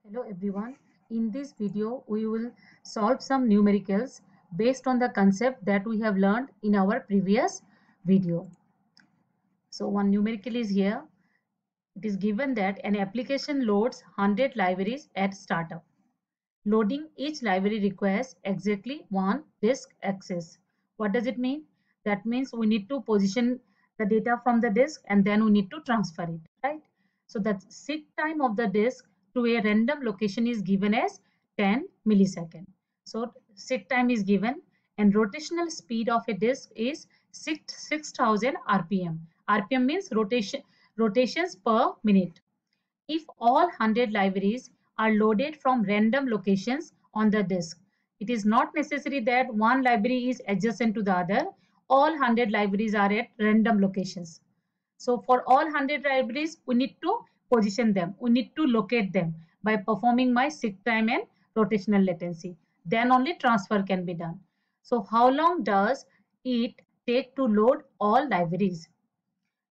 Hello everyone. In this video, we will solve some numericals based on the concept that we have learned in our previous video. So one numerical is here. It is given that an application loads 100 libraries at startup. Loading each library requires exactly one disk access. What does it mean? That means we need to position the data from the disk and then we need to transfer it, right? So the seek time of the disk to a random location is given as 10 millisecond. So seek time is given and rotational speed of a disk is 6000 RPM. RPM means rotations per minute. If all 100 libraries are loaded from random locations on the disk, it is not necessary that one library is adjacent to the other. All 100 libraries are at random locations. So for all 100 libraries, we need to position them. We need to locate them by performing my seek time and rotational latency. Then only transfer can be done. So how long does it take to load all libraries?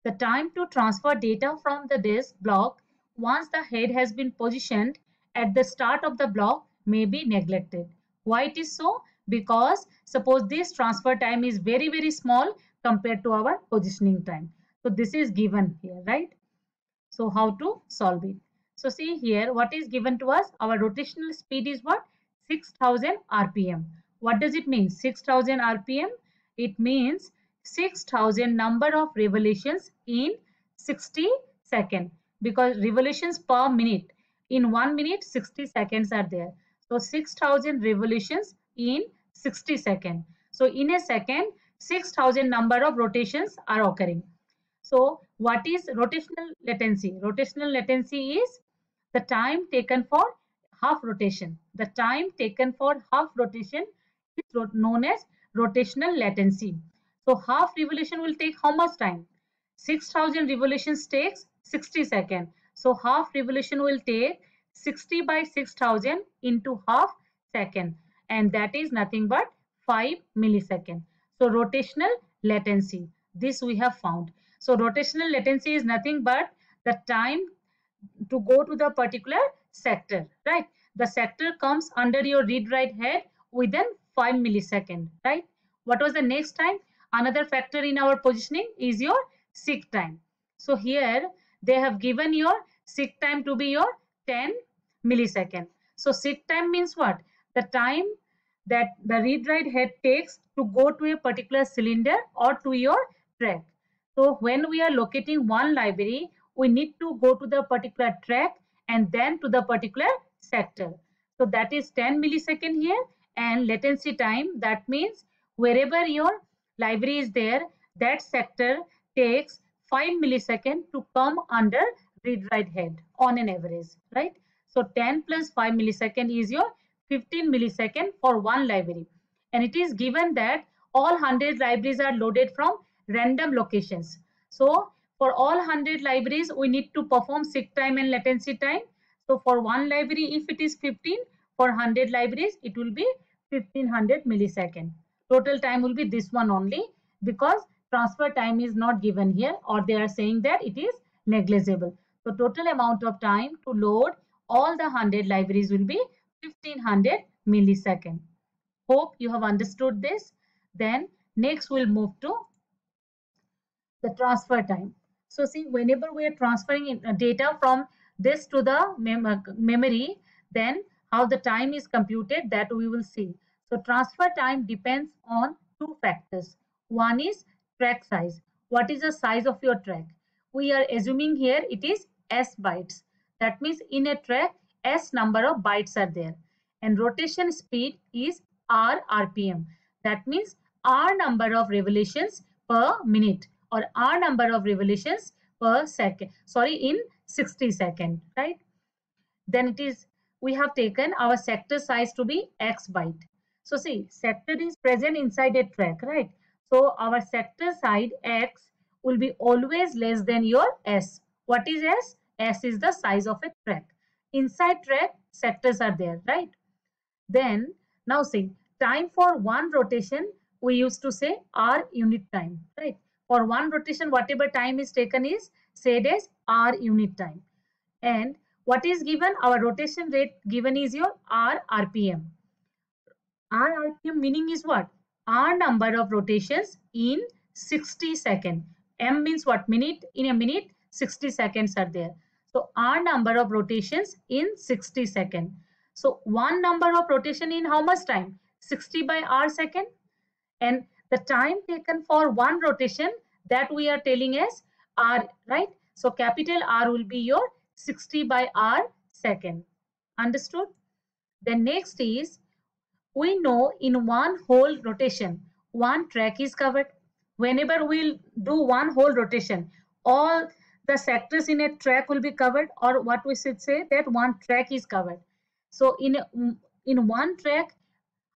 The time to transfer data from the disk block once the head has been positioned at the start of the block may be neglected. Why it is so? Because suppose this transfer time is very small compared to our positioning time. So this is given here, right? So how to solve it? So see here what is given to us. Our rotational speed is what? 6000 RPM. What does it mean? 6000 RPM? It means 6000 number of revolutions in 60 seconds because revolutions per minute. In 1 minute 60 seconds are there. So 6000 revolutions in 60 seconds. So in a second 6000 number of rotations are occurring. So what is rotational latency? Rotational latency is the time taken for half rotation. The time taken for half rotation is known as rotational latency. So half revolution will take how much time? 6000 revolutions takes 60 seconds. So half revolution will take 60 by 6000 into half second, and that is nothing but 5 millisecond. So rotational latency, this we have found. So rotational latency is nothing but the time to go to the particular sector, right? The sector comes under your read-write head within 5 millisecond, right? What was the next time? Another factor in our positioning is your seek time. So here they have given your seek time to be your 10 millisecond. So seek time means what? The time that the read-write head takes to go to a particular cylinder or to your track. So when we are locating one library, we need to go to the particular track and then to the particular sector. So that is 10 millisecond here, and latency time, that means wherever your library is there, that sector takes 5 millisecond to come under read-write head on an average, right? So 10 plus 5 millisecond is your 15 millisecond for one library. And it is given that all 100 libraries are loaded from random locations. So for all 100 libraries, we need to perform seek time and latency time. So for one library, if it is 15, for 100 libraries, it will be 1500 millisecond. Total time will be this one only because transfer time is not given here, or they are saying that it is negligible. So total amount of time to load all the 100 libraries will be 1500 millisecond. Hope you have understood this. Then next we'll move to the transfer time. So see, whenever we are transferring data from this to the memory, then how the time is computed, that we will see. So transfer time depends on two factors. One is track size. What is the size of your track? We are assuming here it is S bytes. That means in a track, S number of bytes are there. And rotation speed is R RPM. That means R number of revolutions per minute, or R number of revolutions per second, sorry, in 60 seconds, right? Then it is, we have taken our sector size to be X byte. So see, sector is present inside a track, right? So our sector side X will be always less than your S. What is S? S is the size of a track. Inside track, sectors are there, right? Then now see, time for one rotation, we used to say R unit time, right? For one rotation, whatever time is taken is said as R unit time. And What is given? Our rotation rate given is your RPM. RPM meaning is what? R number of rotations in 60 seconds. M means what? Minute. In a minute, 60 seconds are there. So R number of rotations in 60 seconds. So one number of rotation in how much time? 60 by R second. And the time taken for one rotation, that we are telling as R, right? So capital R will be your 60 by R second. Understood? Then next is, we know in one whole rotation, one track is covered. Whenever we'll do one whole rotation, all the sectors in a track will be covered, or what we should say, that one track is covered. So in one track,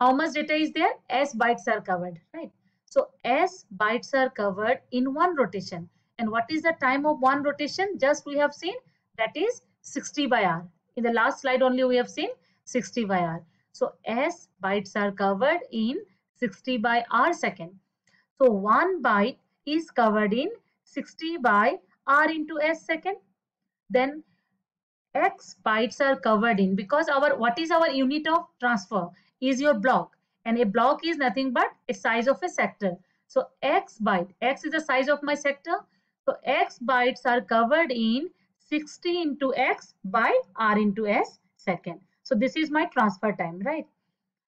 how much data is there? S bytes are covered, right? So S bytes are covered in one rotation. And what is the time of one rotation? Just we have seen, that is 60 by R. In the last slide only we have seen 60 by R. So S bytes are covered in 60 by R second. So 1 byte is covered in 60 by R into S second. Then X bytes are covered in, because what is our unit of transfer? Is your block. And a block is nothing but a size of a sector. So X byte, X is the size of my sector. So X bytes are covered in 60 into X by R into S second. So this is my transfer time, right?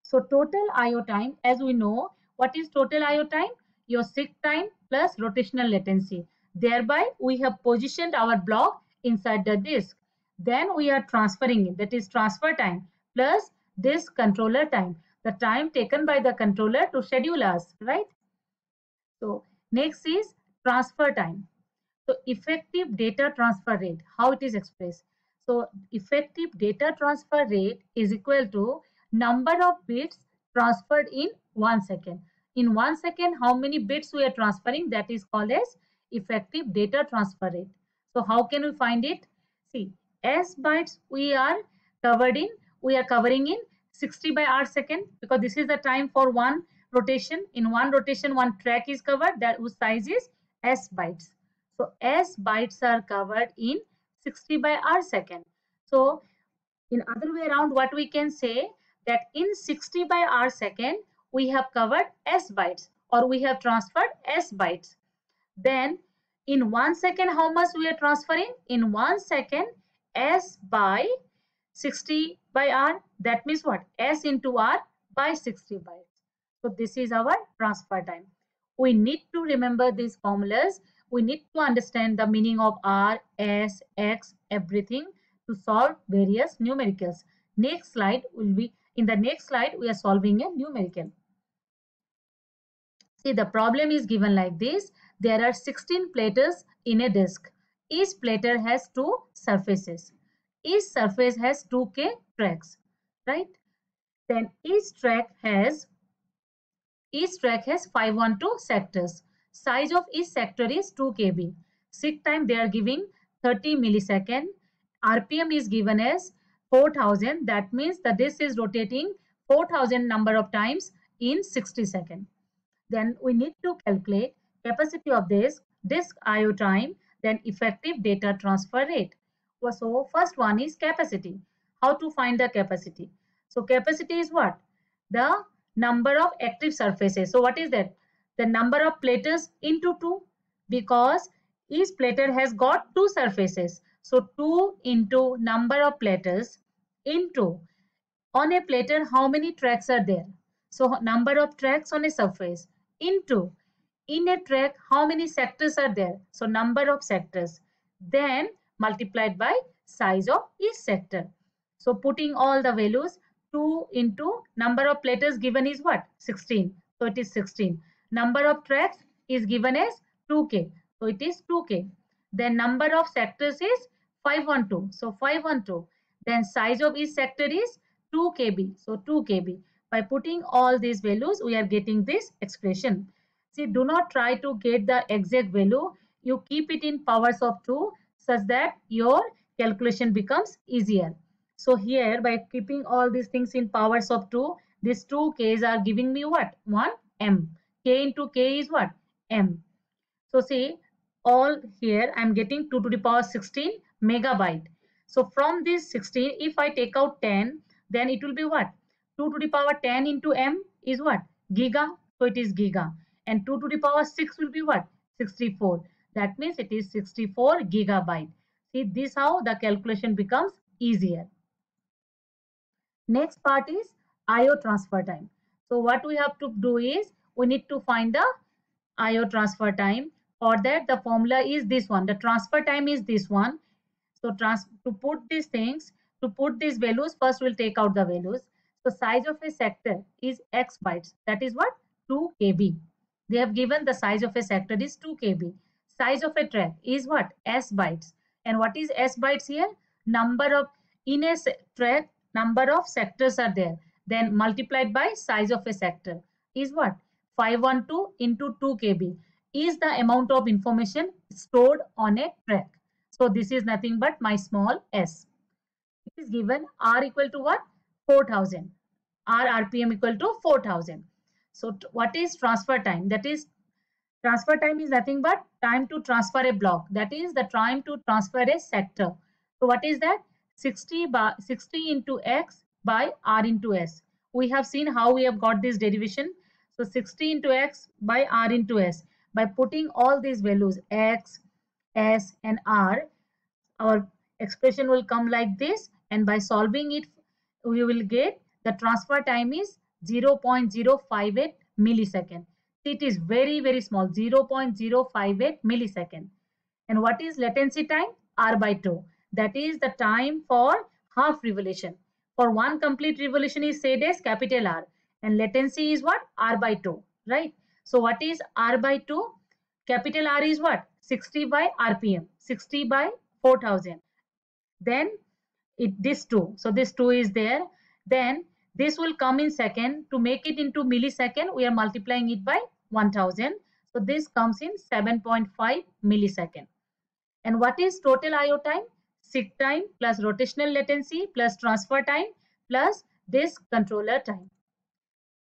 So total IO time, as we know, what is total IO time? Your seek time plus rotational latency. Thereby, we have positioned our block inside the disk. Then we are transferring it, that is transfer time plus this controller time, the time taken by the controller to schedule us, right? So next is transfer time. So effective data transfer rate, how it is expressed? So effective data transfer rate is equal to number of bits transferred in 1 second. In 1 second, how many bits we are transferring? That is called as effective data transfer rate. So how can we find it? See, S bytes we are covering in 60 by R second, because this is the time for one rotation. In one rotation, one track is covered, that whose size is S bytes. So S bytes are covered in 60 by R second. So in other way around, what we can say, that in 60 by R second, we have covered S bytes, or we have transferred S bytes. Then in 1 second, how much we are transferring? In 1 second, S by 60 by R. That means what? S into R by 60 bytes. So this is our transfer time. We need to remember these formulas. We need to understand the meaning of R, S, X, everything to solve various numericals. Next slide will be, in the next slide, we are solving a numerical. See, the problem is given like this. There are 16 platters in a disk. Each platter has two surfaces. Each surface has 2K tracks, right? Then each track has 512 sectors. Size of each sector is 2 kb. Seek time they are giving 30 millisecond. RPM is given as 4000. That means the disk is rotating 4000 number of times in 60 seconds. Then we need to calculate capacity of this disk IO time, then effective data transfer rate. So first one is capacity. How to find the capacity? So capacity is what? The number of active surfaces. So what is that? The number of platters into 2, because each platter has got two surfaces. So 2 into number of platters into, on a platter how many tracks are there? So number of tracks on a surface into, in a track how many sectors are there? So number of sectors, then multiplied by size of each sector. So putting all the values, 2 into number of platters given is what? 16. So it is 16. Number of tracks is given as 2K. So it is 2K. Then number of sectors is 512. So 512. Then size of each sector is 2 kb. So 2 kb. By putting all these values, we are getting this expression. See, do not try to get the exact value. You keep it in powers of 2 such that your calculation becomes easier. So here, by keeping all these things in powers of 2, these 2 k's are giving me what? 1 m. K into k is what? M. So see, all here I am getting 2 to the power 16 megabyte. So from this 16, if I take out 10, then it will be what? 2 to the power 10 into m is what? Giga. So it is giga. And 2 to the power 6 will be what? 64. That means it is 64 gigabyte. See, this how the calculation becomes easier. Next part is IO transfer time. So what we have to do is we need to find the IO transfer time. For that, the formula is this one. The transfer time is this one. So to put these things, to put these values, first we'll take out the values. So size of a sector is X bytes. That is what? 2 KB. They have given the size of a sector is 2 KB. Size of a track is what? S bytes. And what is S bytes here? Number of, in a track, number of sectors are there. Then multiplied by size of a sector is what? 512 into 2 KB is the amount of information stored on a track. So this is nothing but my small s. It is given R equal to what? 4000. R RPM equal to 4000. So what is transfer time? That is, transfer time is nothing but time to transfer a block. That is the time to transfer a sector. So what is that? 60 into x by r into s. We have seen how we have got this derivation. So 60 into x by r into s. By putting all these values x, s and r, our expression will come like this, and by solving it we will get the transfer time is 0.058 millisecond. It is very small, 0.058 millisecond. And what is latency time? R by 2. That is the time for half revolution. For one complete revolution is said as capital R, and latency is what? R by 2, right? So what is R by 2? Capital R is what? 60 by RPM, 60 by 4000. Then this 2. So this 2 is there. Then this will come in second. To make it into millisecond, we are multiplying it by 1000. So this comes in 7.5 millisecond. And what is total IO time? Seek time plus rotational latency plus transfer time plus this controller time.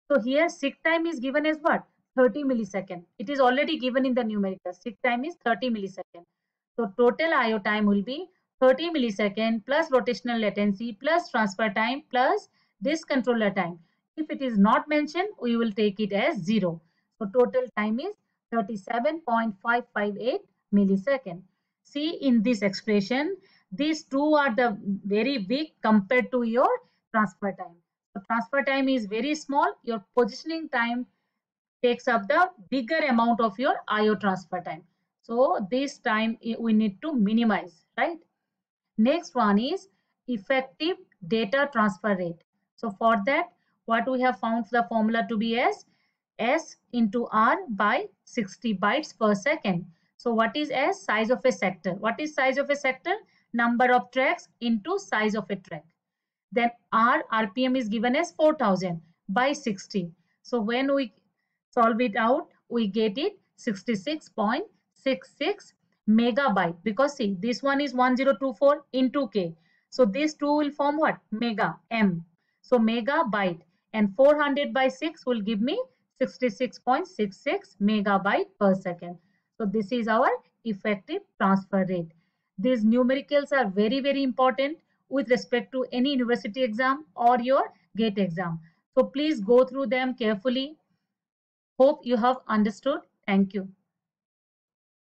So here seek time is given as what? 30 millisecond. It is already given in the numerical. Seek time is 30 millisecond. So total IO time will be 30 millisecond plus rotational latency plus transfer time plus this controller time. If it is not mentioned, we will take it as 0. So total time is 37.558 millisecond. See, in this expression, these two are the very big compared to your transfer time. So transfer time is very small. Your positioning time takes up the bigger amount of your IO transfer time. So this time we need to minimize, right? Next one is effective data transfer rate. So for that, what we have found the formula to be as S into R by 60 bytes per second. So what is S? Size of a sector. What is size of a sector? Number of tracks into size of a track. Then R RPM is given as 4000 by 60. So when we solve it out, we get it 66.66 megabyte, because see, this one is 1024 into K. So these two will form what? Mega, M. So megabyte, and 400 by 6 will give me 66.66 megabyte per second. So this is our effective transfer rate. These numericals are very important with respect to any university exam or your GATE exam. So please go through them carefully. Hope you have understood. Thank you.